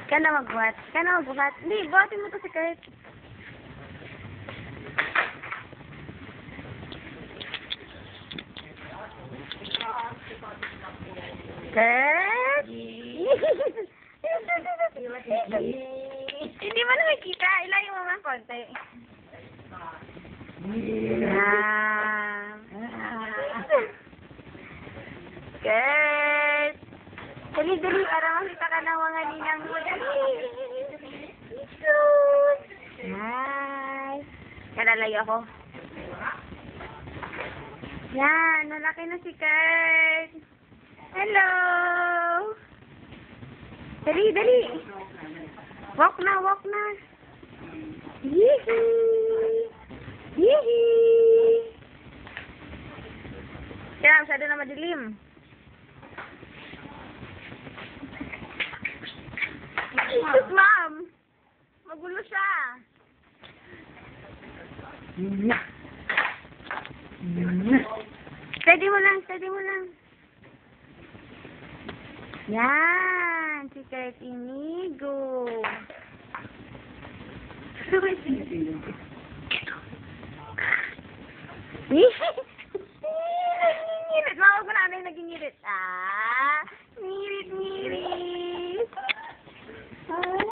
Ka na magbuhat. Ka na magbuhat. Hindi, buhatin mo to si Kurt. Kurt? Hindi mo nakikita. Ilayo mo man konti. Kurt! Dali-dali para makita ka ng mga ninang mo. Dali! Hi! Kalalayo ako. Yan, malaki na si Kurt. Hello! Dali, dali! Walk na, walk na. Yee-hee! Yee-hee! Kaya, masyado na madilim. Sus, ma'am! Magulo siya. Steady mo lang, steady mo lang. Yan, si Kurt Inigo. Nagingirit. Mawag mo namin nagingirit. Ah!